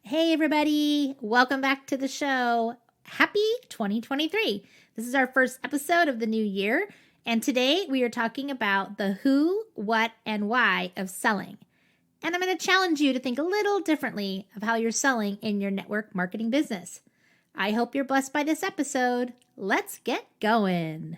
Hey, everybody. Welcome back to the show. Happy 2023. This is our first episode of the new year. And today we are talking about the who, what, and why of selling. And I'm going to challenge you to think a little differently of how you're selling in your network marketing business. I hope you're blessed by this episode. Let's get going.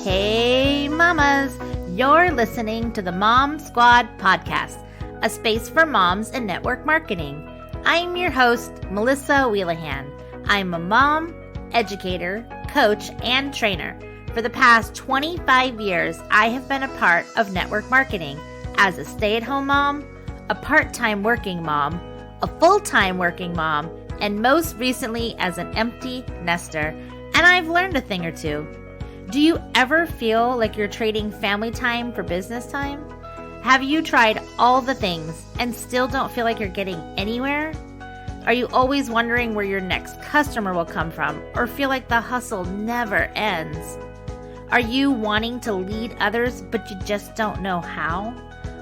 Hey, mamas. You're listening to the MomSquad podcast, a space for moms in network marketing. I'm your host, Melissa Wheelahan. I'm a mom, educator, coach, and trainer. For the past 25 years, I have been a part of network marketing as a stay-at-home mom, a part-time working mom, a full-time working mom, and most recently as an empty nester. And I've learned a thing or two. Do you ever feel like you're trading family time for business time? Have you tried all the things and still don't feel like you're getting anywhere? Are you always wondering where your next customer will come from or feel like the hustle never ends? Are you wanting to lead others but you just don't know how?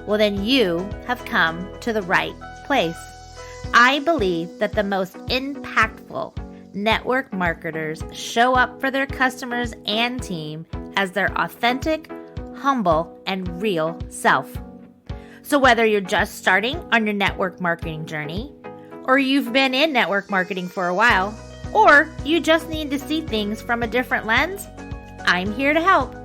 Well, then you have come to the right place. I believe that the most impactful network marketers show up for their customers and team as their authentic, humble, and real self. So whether you're just starting on your network marketing journey, or you've been in network marketing for a while, or you just need to see things from a different lens, I'm here to help.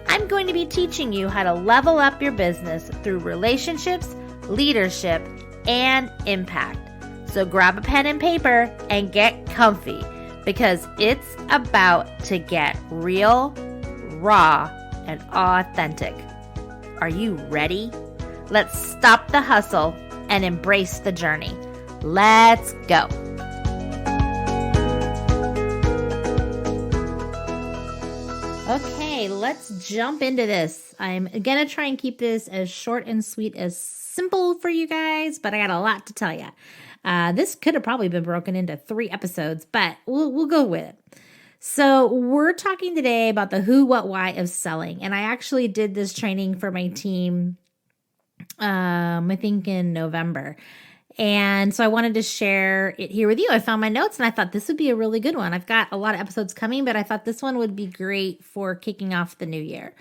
I'm going to be teaching you how to level up your business through relationships, leadership, and impact. So grab a pen and paper and get comfy because it's about to get real, raw, and authentic. Are you ready? Let's stop the hustle and embrace the journey. Let's go. Okay, let's jump into this. I'm going to try and keep this as short and sweet as simple for you guys, but I got a lot to tell you. This could have probably been broken into 3 episodes, but we'll go with it. So we're talking today about the who, what, why of selling. And I actually did this training for my team, I think in November. And so I wanted to share it here with you. I found my notes and I thought this would be a really good one. I've got a lot of episodes coming, but I thought this one would be great for kicking off the new year.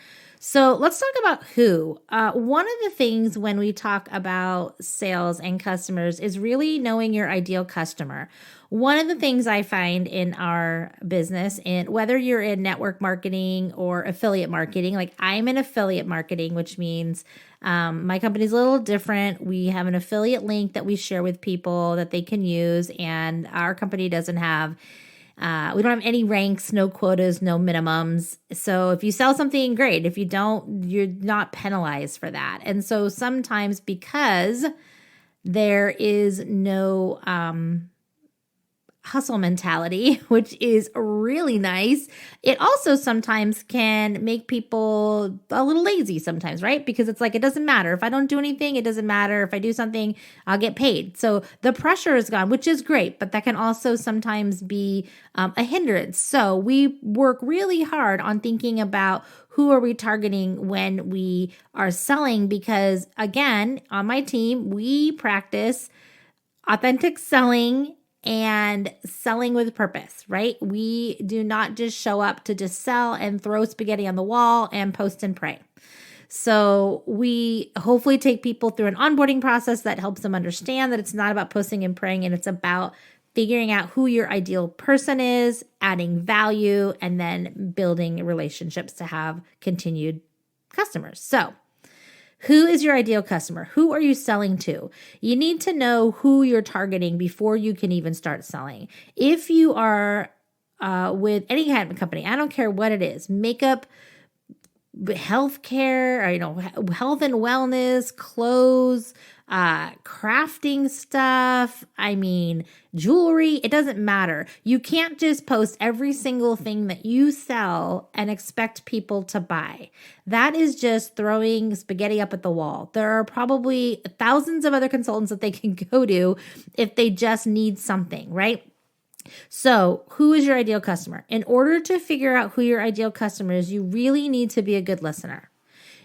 So let's talk about who. One of the things when we talk about sales and customers is really knowing your ideal customer. One of the things I find in our business, and whether you're in network marketing or affiliate marketing, like I'm in affiliate marketing, which means my company's a little different. We have an affiliate link that we share with people that they can use, and our company doesn't have we don't have any ranks, no quotas, no minimums. So if you sell something, great. If you don't, you're not penalized for that. And so sometimes because there is no hustle mentality, which is really nice, it also sometimes can make people a little lazy sometimes, right? Because it's like, it doesn't matter. If I don't do anything, it doesn't matter. If I do something, I'll get paid. So the pressure is gone, which is great, but that can also sometimes be a hindrance. So we work really hard on thinking about who are we targeting when we are selling, because again, on my team, we practice authentic selling and selling with purpose, right? We do not just show up to just sell and throw spaghetti on the wall and post and pray. So we hopefully take people through an onboarding process that helps them understand that it's not about posting and praying, and it's about figuring out who your ideal person is, adding value, and then building relationships to have continued customers. So who is your ideal customer? Who are you selling to? You need to know who you're targeting before you can even start selling. If you are with any kind of company, I don't care what it is, makeup, healthcare, or, health and wellness, clothes, crafting stuff, jewelry, it doesn't matter. You can't just post every single thing that you sell and expect people to buy. That is just throwing spaghetti up at the wall. There are probably thousands of other consultants that they can go to if they just need something, right? So, who is your ideal customer? In order to figure out who your ideal customer is, you really need to be a good listener.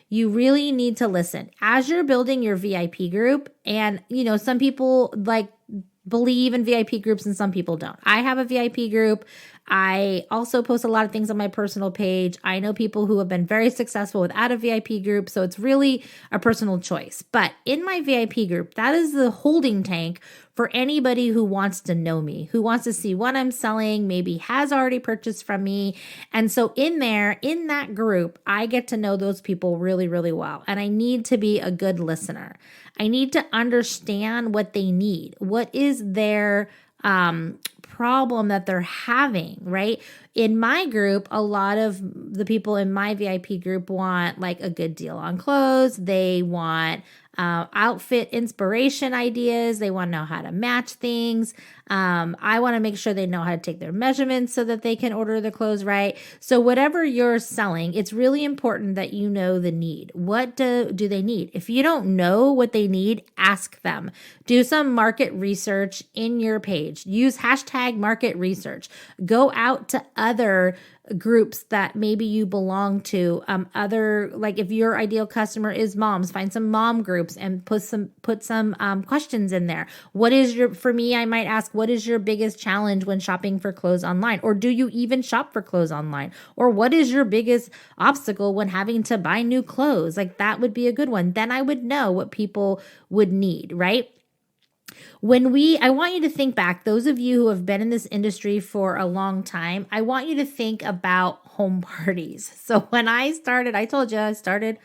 You really need to listen as you're building your VIP group. And, some people believe in VIP groups and some people don't. I have a VIP group. I also post a lot of things on my personal page. I know people who have been very successful without a VIP group, so it's really a personal choice. But in my VIP group, that is the holding tank for anybody who wants to know me, who wants to see what I'm selling, maybe has already purchased from me. And so in that group, I get to know those people really, really well. And I need to be a good listener. I need to understand what they need. What is their problem that they're having, right? In my group, a lot of the people in my VIP group want like a good deal on clothes. They want outfit inspiration ideas. They want to know how to match things. I want to make sure they know how to take their measurements so that they can order the clothes right. So whatever you're selling, it's really important that you know the need. What do they need? If you don't know what they need, ask them. Do some market research in your page. Use hashtag market research. Go out to other groups that maybe you belong to. Like if your ideal customer is moms, find some mom groups and put some questions in there. For me, I might ask, what is your biggest challenge when shopping for clothes online? Or do you even shop for clothes online? Or what is your biggest obstacle when having to buy new clothes? Like that would be a good one. Then I would know what people would need, right? I want you to think back, those of you who have been in this industry for a long time, I want you to think about home parties. So when I started, I told you I started,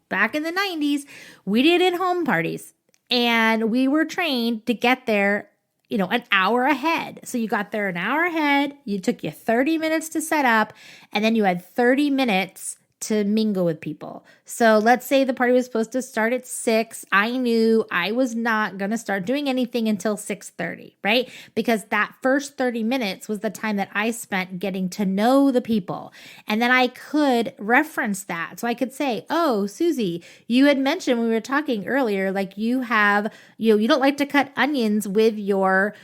back in the 90s, we did in-home parties and we were trained to get there, an hour ahead. So you got there an hour ahead, you took you 30 minutes to set up, and then you had 30 minutes to mingle with people. So let's say the party was supposed to start at 6. I knew I was not going to start doing anything until 6:30, right? Because that first 30 minutes was the time that I spent getting to know the people. And then I could reference that. So I could say, oh, Susie, you had mentioned when we were talking earlier, like you have, you don't like to cut onions with your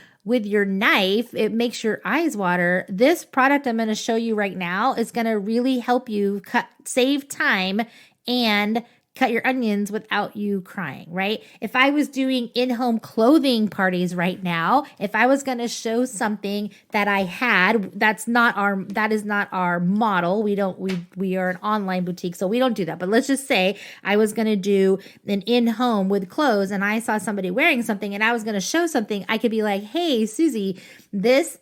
knife, it makes your eyes water. This product I'm going to show you right now is going to really help you save time and cut your onions without you crying, right? If I was doing in-home clothing parties right now, if I was going to show something that I had, that is not our model. We are an online boutique, so we don't do that. But let's just say I was going to do an in-home with clothes and I saw somebody wearing something and I was going to show something, I could be like, hey, Susie, this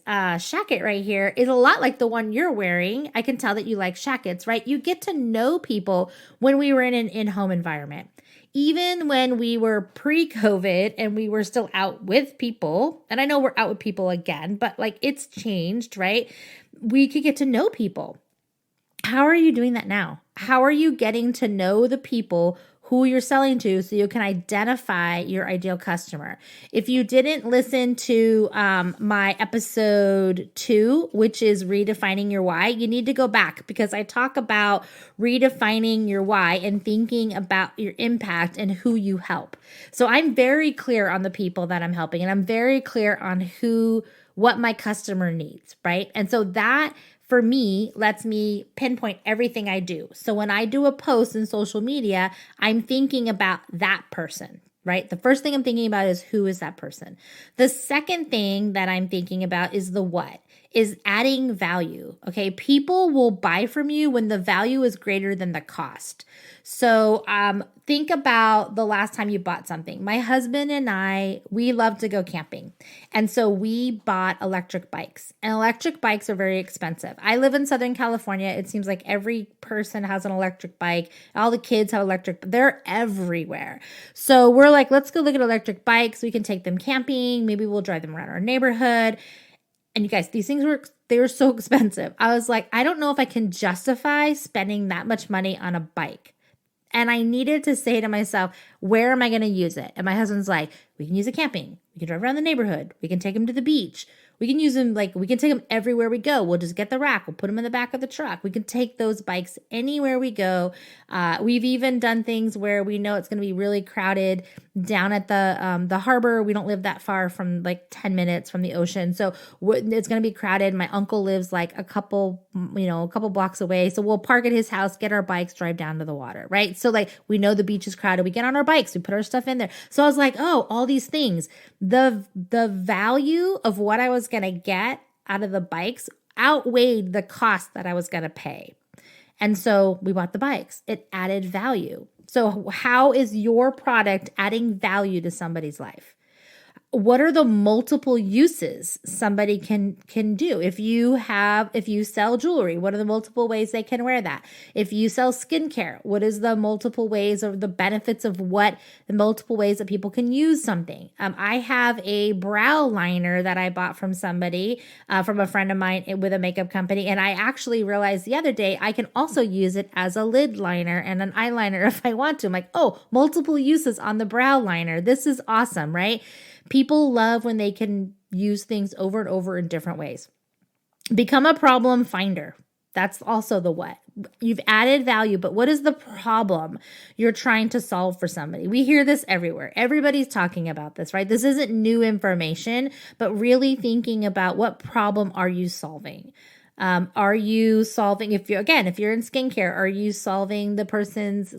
shacket right here is a lot like the one you're wearing. I can tell that you like shackets, right? You get to know people when we were in an in-home environment. Even when we were pre-COVID and we were still out with people, and I know we're out with people again, but like it's changed, right? We could get to know people. How are you doing that now? How are you getting to know the people who you're selling to so you can identify your ideal customer? If you didn't listen to my episode 2, which is redefining your why, you need to go back because I talk about redefining your why and thinking about your impact and who you help. So I'm very clear on the people that I'm helping and I'm very clear on what my customer needs, right? And so that for me, lets me pinpoint everything I do. So when I do a post in social media, I'm thinking about that person, right? The first thing I'm thinking about is who is that person. The second thing that I'm thinking about is the what, is adding value. Okay. People will buy from you when the value is greater than the cost. So think about the last time you bought something. My husband and I, we love to go camping. And so we bought electric bikes. And electric bikes are very expensive. I live in Southern California. It seems like every person has an electric bike. All the kids have they're everywhere. So we're like, let's go look at electric bikes. We can take them camping. Maybe we'll drive them around our neighborhood. And you guys, these things they were so expensive. I was like, I don't know if I can justify spending that much money on a bike. And I needed to say to myself, where am I going to use it? And my husband's like, we can use it camping. We can drive around the neighborhood. We can take him to the beach. We can use them, like we can take them everywhere we go. We'll just get the rack. We'll put them in the back of the truck. We can take those bikes anywhere we go. We've even done things where we know it's going to be really crowded down at the harbor. We don't live that far from, like 10 minutes from the ocean. So it's going to be crowded. My uncle lives like a couple blocks away. So we'll park at his house, get our bikes, drive down to the water, right? So like we know the beach is crowded. We get on our bikes, we put our stuff in there. So I was like, oh, all these things. The value of what I was going to get out of the bikes outweighed the cost that I was going to pay. And so we bought the bikes. It added value. So how is your product adding value to somebody's life? What are the multiple uses somebody can do? If you sell jewelry, what are the multiple ways they can wear that? If you sell skincare, what is the multiple ways or the benefits of what the multiple ways that people can use something? I have a brow liner that I bought from somebody, from a friend of mine with a makeup company. And I actually realized the other day I can also use it as a lid liner and an eyeliner if I want to. I'm like, oh, multiple uses on the brow liner. This is awesome, right? People love when they can use things over and over in different ways. Become a problem finder. That's also the what. You've added value, but what is the problem you're trying to solve for somebody? We hear this everywhere. Everybody's talking about this, right? This isn't new information, but really thinking about what problem are you solving? Are you solving, if you're in skincare, are you solving the person's,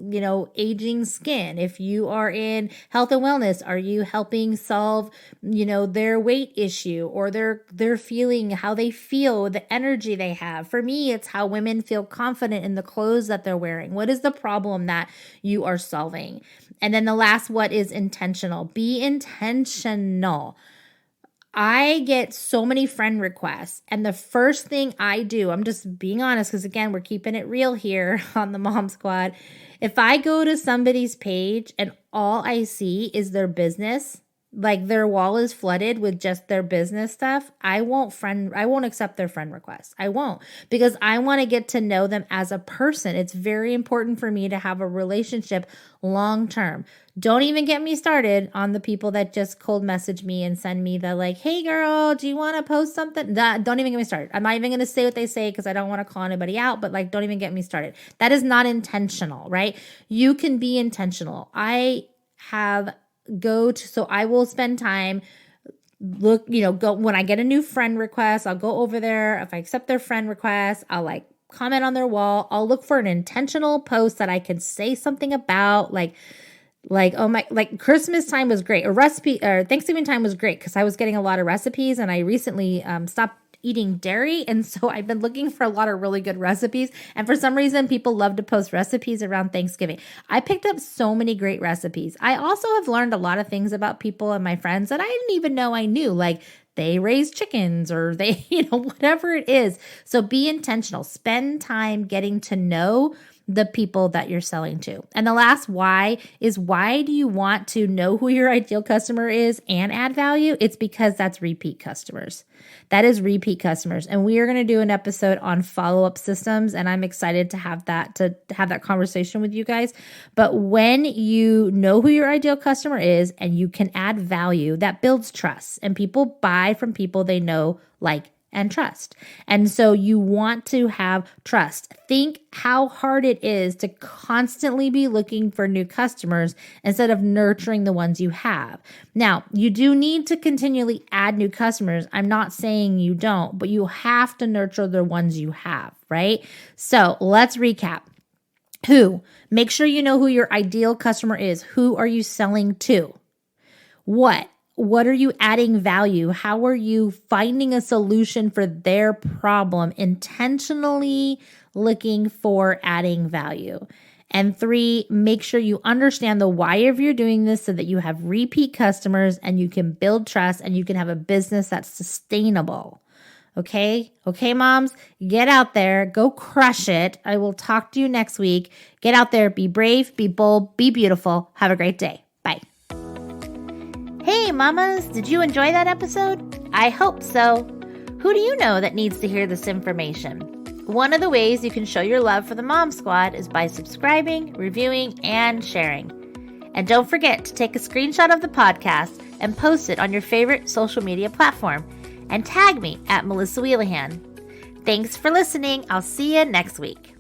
aging skin? If you are in health and wellness, are you helping solve, their weight issue or their feeling, how they feel, the energy they have? For me, it's how women feel confident in the clothes that they're wearing. What is the problem that you are solving? And then the last, what is intentional? Be intentional. I get so many friend requests, and the first thing I do, I'm just being honest, because again, we're keeping it real here on the Mom Squad. If I go to somebody's page and all I see is their business, like their wall is flooded with just their business stuff, I won't accept their friend requests. I won't, because I want to get to know them as a person. It's very important for me to have a relationship long term. Don't even get me started on the people that just cold message me and send me the like, hey girl, do you want to post something? Don't even get me started. I'm not even going to say what they say because I don't want to call anybody out, but like, don't even get me started. That is not intentional, right? You can be intentional. So I will spend time go when I get a new friend request, I'll go over there. If I accept their friend request, I'll like comment on their wall. I'll look for an intentional post that I can say something about, like Christmas time was great, or Thanksgiving time was great because I was getting a lot of recipes, and I recently stopped eating dairy, and so I've been looking for a lot of really good recipes, and for some reason people love to post recipes around Thanksgiving. I picked up so many great recipes. I also have learned a lot of things about people and my friends that I didn't even know I knew, like they raise chickens or they, whatever it is. So be intentional. Spend time getting to know the people that you're selling to. And the last why is, why do you want to know who your ideal customer is and add value? It's because that's repeat customers. That is repeat customers. And we are going to do an episode on follow-up systems, and I'm excited to have that conversation with you guys. But when you know who your ideal customer is and you can add value, that builds trust, and people buy from people they know, like, and trust. And so you want to have trust. Think how hard it is to constantly be looking for new customers instead of nurturing the ones you have. Now, you do need to continually add new customers. I'm not saying you don't, but you have to nurture the ones you have, right? So let's recap. Who? Make sure you know who your ideal customer is. Who are you selling to? What? What are you adding value? How are you finding a solution for their problem? Intentionally looking for adding value. And 3, make sure you understand the why of you're doing this so that you have repeat customers and you can build trust and you can have a business that's sustainable. Okay? Okay, moms, get out there, go crush it. I will talk to you next week. Get out there, be brave, be bold, be beautiful. Have a great day. Bye. Hey mamas, did you enjoy that episode? I hope so. Who do you know that needs to hear this information? One of the ways you can show your love for the Mom Squad is by subscribing, reviewing, and sharing. And don't forget to take a screenshot of the podcast and post it on your favorite social media platform. and tag me at Melissa Wheelahan. Thanks for listening. I'll see you next week.